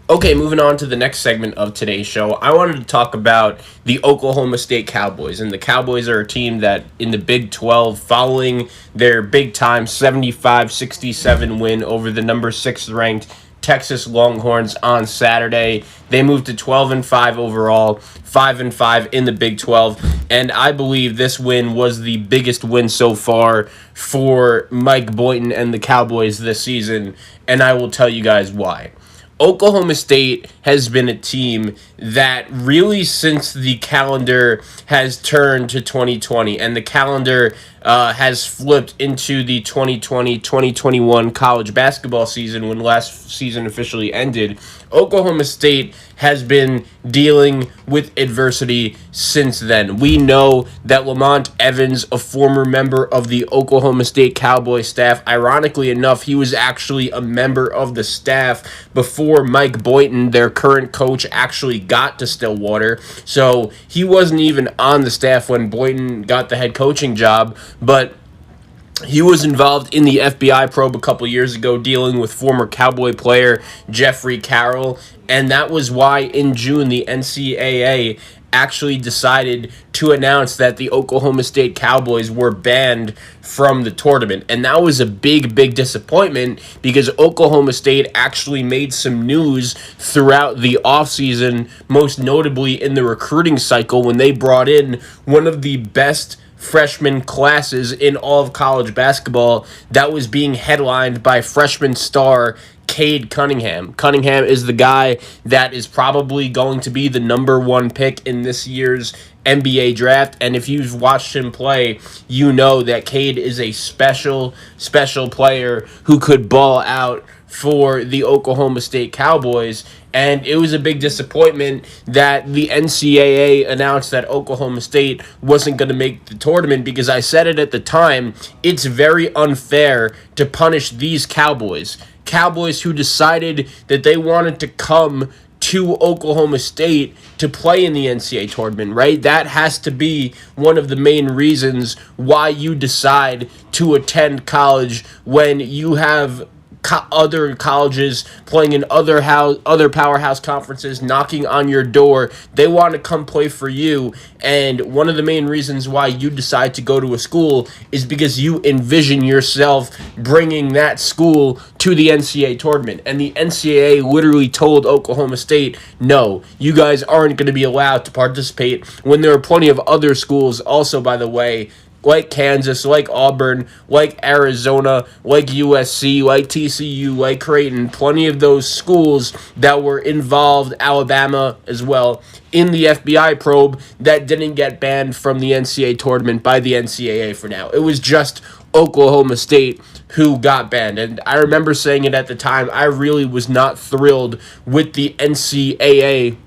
Okay, moving on to the next segment of today's show. I wanted to talk about the Oklahoma State Cowboys. And the Cowboys are a team that in the Big 12, following their big time 75-67 win over the number 6 ranked Texas Longhorns on Saturday, they moved to 12-5 overall, 5-5 in the Big 12, and I believe this win was the biggest win so far for Mike Boynton and the Cowboys this season, and I will tell you guys why. Oklahoma State has been a team that really, since the calendar has turned to 2020 and the calendar has flipped into the 2020-2021 college basketball season when last season officially ended, Oklahoma State has been dealing with adversity since then. We know that Lamont Evans, a former member of the Oklahoma State Cowboys staff, ironically enough, he was actually a member of the staff before Mike Boynton, their current coach, actually got to Stillwater. So he wasn't even on the staff when Boynton got the head coaching job, but he was involved in the FBI probe a couple years ago dealing with former Cowboy player Jeffrey Carroll, and that was why in June the NCAA actually decided to announce that the Oklahoma State Cowboys were banned from the tournament. And that was a big disappointment because Oklahoma State actually made some news throughout the offseason, most notably in the recruiting cycle when they brought in one of the best freshman classes in all of college basketball that was being headlined by freshman star Cade Cunningham. Cunningham is the guy that is probably going to be the number one pick in this year's NBA draft, and if you've watched him play, you know that Cade is a special player who could ball out for the Oklahoma State Cowboys, and it was a big disappointment that the NCAA announced that Oklahoma State wasn't going to make the tournament because I said it at the time, it's very unfair to punish these Cowboys who decided that they wanted to come to Oklahoma State to play in the NCAA tournament, right? That has to be one of the main reasons why you decide to attend college when you have other colleges playing in other powerhouse conferences knocking on your door. They want to come play for you, and one of the main reasons why you decide to go to a school is because you envision yourself bringing that school to the NCAA tournament. And the NCAA literally told Oklahoma State, no, you guys aren't going to be allowed to participate, when there are plenty of other schools also, by the way, like Kansas, like Auburn, like Arizona, like USC, like TCU, like Creighton, plenty of those schools that were involved, Alabama as well, in the FBI probe that didn't get banned from the NCAA tournament by the NCAA for now. It was just Oklahoma State who got banned. And I remember saying it at the time, I really was not thrilled with the NCAA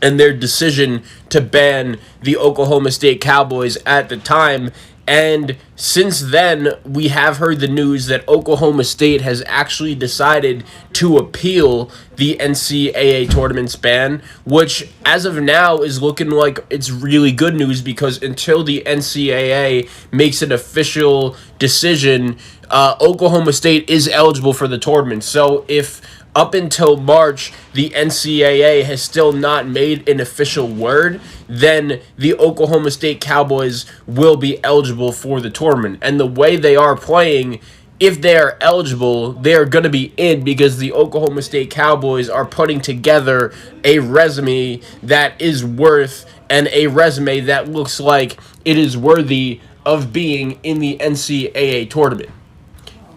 and their decision to ban the Oklahoma State Cowboys at the time. And since then, we have heard the news that Oklahoma State has actually decided to appeal the NCAA tournament's ban, which as of now is looking like it's really good news because until the NCAA makes an official decision, Oklahoma State is eligible for the tournament. So if up until March, the NCAA has still not made an official word, then the Oklahoma State Cowboys will be eligible for the tournament. And the way they are playing, if they are eligible, they are going to be in because the Oklahoma State Cowboys are putting together a resume that is worth and a resume that looks like it is worthy of being in the NCAA tournament.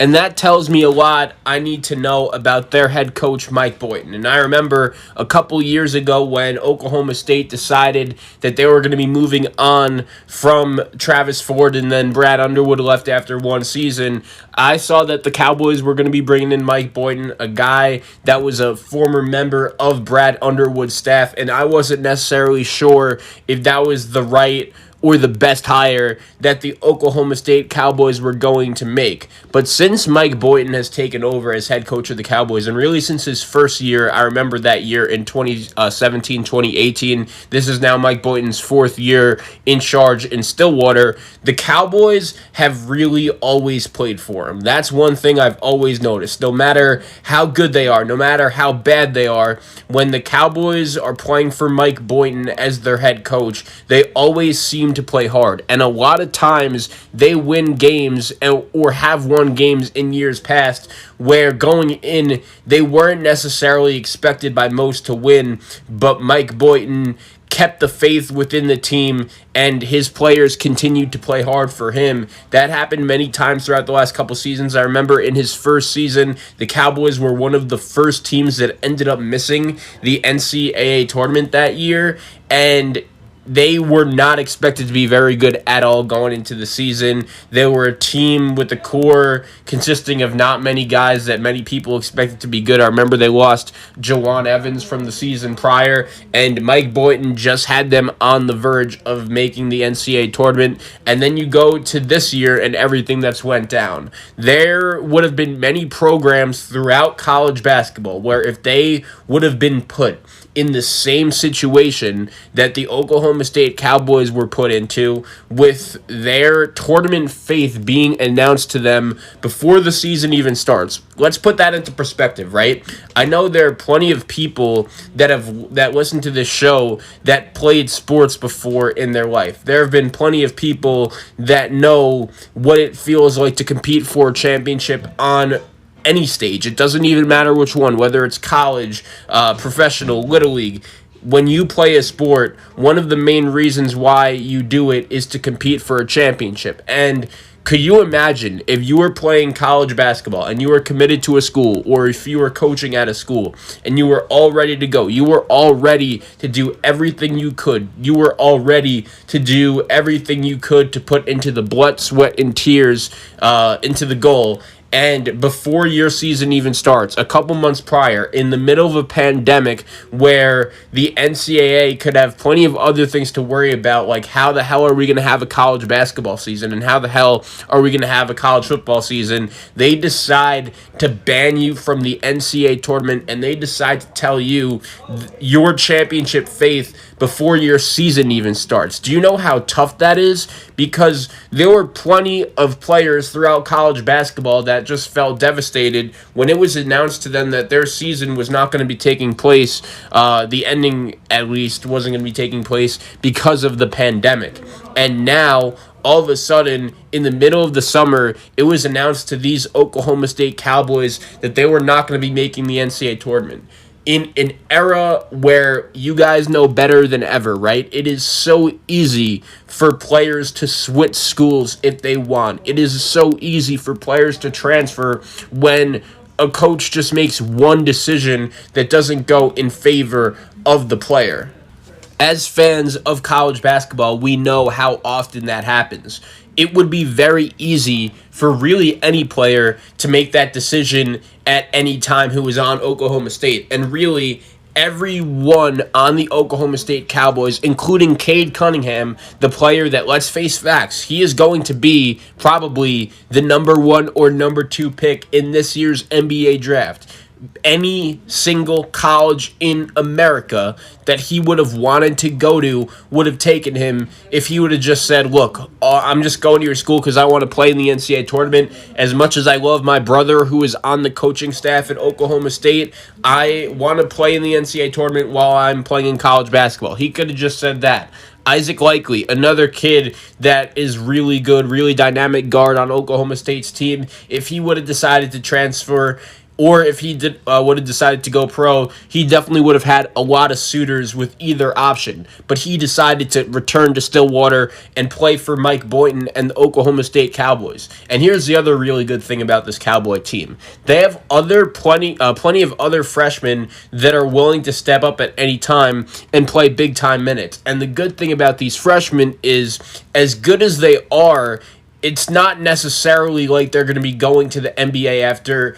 And that tells me a lot I need to know about their head coach, Mike Boynton. And I remember a couple years ago when Oklahoma State decided that they were going to be moving on from Travis Ford and then Brad Underwood left after one season. I saw that the Cowboys were going to be bringing in Mike Boynton, a guy that was a former member of Brad Underwood's staff. And I wasn't necessarily sure if that was the right or the best hire that the Oklahoma State Cowboys were going to make. But since Mike Boynton has taken over as head coach of the Cowboys, and really since his first year, I remember that year in 2017, 2018, this is now Mike Boynton's fourth year in charge in Stillwater, the Cowboys have really always played for him. That's one thing I've always noticed. No matter how good they are, no matter how bad they are, when the Cowboys are playing for Mike Boynton as their head coach, they always seem to play hard. And a lot of times they win games or have won games in years past where going in they weren't necessarily expected by most to win, but Mike Boynton kept the faith within the team and his players continued to play hard for him. That happened many times throughout the last couple seasons. I remember in his first season, the Cowboys were one of the first teams that ended up missing the NCAA tournament that year, and they were not expected to be very good at all going into the season. They were a team with a core consisting of not many guys that many people expected to be good. I remember they lost Jawan Evans from the season prior, and Mike Boynton just had them on the verge of making the NCAA tournament. And then you go to this year and everything that's went down. There would have been many programs throughout college basketball where if they would have been put in the same situation that the Oklahoma State Cowboys were put into, with their tournament faith being announced to them before the season even starts. Let's put that into perspective, right? I know there are plenty of people that listen to this show that played sports before in their life. There have been plenty of people that know what it feels like to compete for a championship on any stage. It doesn't even matter which one, whether it's college, professional, little league. When you play a sport, one of the main reasons why you do it is to compete for a championship. And could you imagine if you were playing college basketball and you were committed to a school, or if you were coaching at a school and you were all ready to go, you were all ready to do everything you could, you were all ready to do everything you could to put into the blood, sweat, and tears into the goal, and before your season even starts, a couple months prior, in the middle of a pandemic where the NCAA could have plenty of other things to worry about, like how the hell are we going to have a college basketball season and how the hell are we going to have a college football season, they decide to ban you from the NCAA tournament, and they decide to tell you your championship faith before your season even starts. Do you know how tough that is? Because there were plenty of players throughout college basketball that just felt devastated when it was announced to them that their season was not going to be taking place, the ending at least wasn't going to be taking place because of the pandemic. And now, all of a sudden, in the middle of the summer, it was announced to these Oklahoma State Cowboys that they were not going to be making the NCAA tournament. In an era where you guys know better than ever, right? It is so easy for players to switch schools if they want. It is so easy for players to transfer when a coach just makes one decision that doesn't go in favor of the player. As fans of college basketball, we know how often that happens. It would be very easy for really any player to make that decision at any time who was on Oklahoma State. And really, everyone on the Oklahoma State Cowboys, including Cade Cunningham, the player that, let's face facts, he is going to be probably the number 1 or number 2 pick in this year's NBA draft. Any single college in America that he would have wanted to go to would have taken him if he would have just said, look, I'm just going to your school because I want to play in the NCAA tournament. As much as I love my brother who is on the coaching staff at Oklahoma State, I want to play in the NCAA tournament while I'm playing in college basketball. He could have just said that. Isaac Likely, another kid that is really good, really dynamic guard on Oklahoma State's team, if he would have decided to transfer, or if he would have decided to go pro, he definitely would have had a lot of suitors with either option. But he decided to return to Stillwater and play for Mike Boynton and the Oklahoma State Cowboys. And here's the other really good thing about this Cowboy team. They have plenty of other freshmen that are willing to step up at any time and play big-time minutes. And the good thing about these freshmen is, as good as they are, it's not necessarily like they're going to be going to the NBA after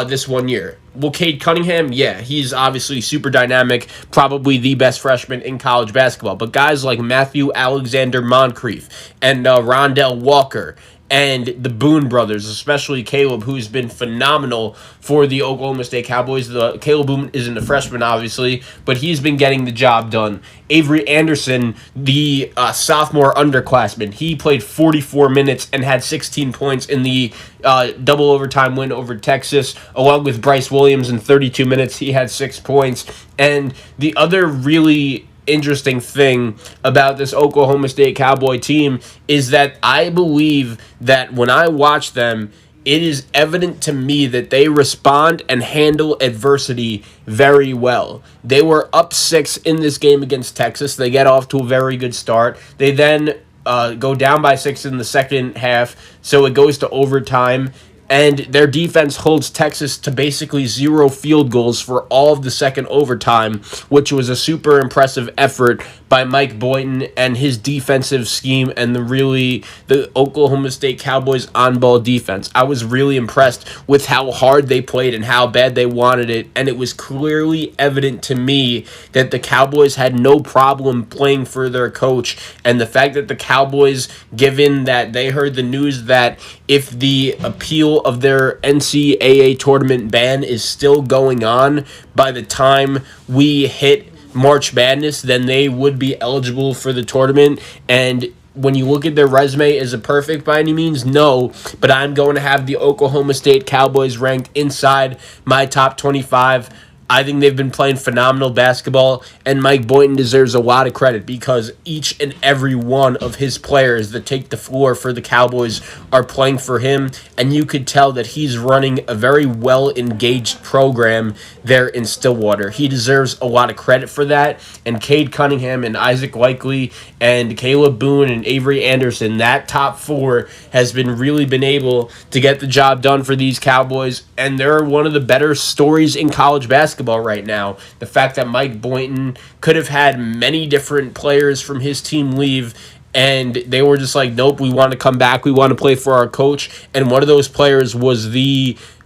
this 1 year. Well, Cade Cunningham, yeah, he's obviously super dynamic, probably the best freshman in college basketball. But guys like Matthew Alexander Moncrief and Rondell Walker and the Boone brothers, especially Caleb, who's been phenomenal for the Oklahoma State Cowboys. Caleb Boone isn't a freshman, obviously, but he's been getting the job done. Avery Anderson, the sophomore underclassman, he played 44 minutes and had 16 points in the double overtime win over Texas, along with Bryce Williams in 32 minutes. He had 6 points. And the other really interesting thing about this Oklahoma State Cowboy team is that I believe that when I watch them, it is evident to me that they respond and handle adversity very well. They were up 6 in this game against Texas. They get off to a very good start. They then go down by 6 in the second half, so it goes to overtime. And their defense holds Texas to basically 0 field goals for all of the second overtime, which was a super impressive effort by Mike Boynton and his defensive scheme and the Oklahoma State Cowboys on-ball defense. I was really impressed with how hard they played and how bad they wanted it, and it was clearly evident to me that the Cowboys had no problem playing for their coach, and the fact that the Cowboys, given that they heard the news that if the appeal of their NCAA tournament ban is still going on by the time we hit March Madness, then they would be eligible for the tournament. And when you look at their resume, is it perfect by any means? No, but I'm going to have the Oklahoma State Cowboys ranked inside my top 25. I think they've been playing phenomenal basketball, and Mike Boynton deserves a lot of credit because each and every one of his players that take the floor for the Cowboys are playing for him, and you could tell that he's running a very well-engaged program there in Stillwater. He deserves a lot of credit for that, and Cade Cunningham and Isaac Likely and Caleb Boone and Avery Anderson, that top 4 has really been able to get the job done for these Cowboys, and they're one of the better stories in college basketball right now. The fact that Mike Boynton could have had many different players from his team leave, and they were just like, nope, we want to come back, we want to play for our coach. And one of those players was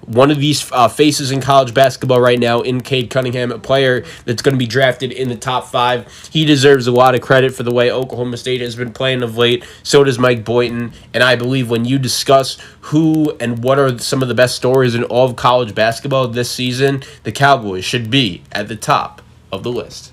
one of these faces in college basketball right now in Cade Cunningham, a player that's going to be drafted in the top 5. He deserves a lot of credit for the way Oklahoma State has been playing of late. So does Mike Boynton. And I believe when you discuss who and what are some of the best stories in all of college basketball this season, the Cowboys should be at the top of the list.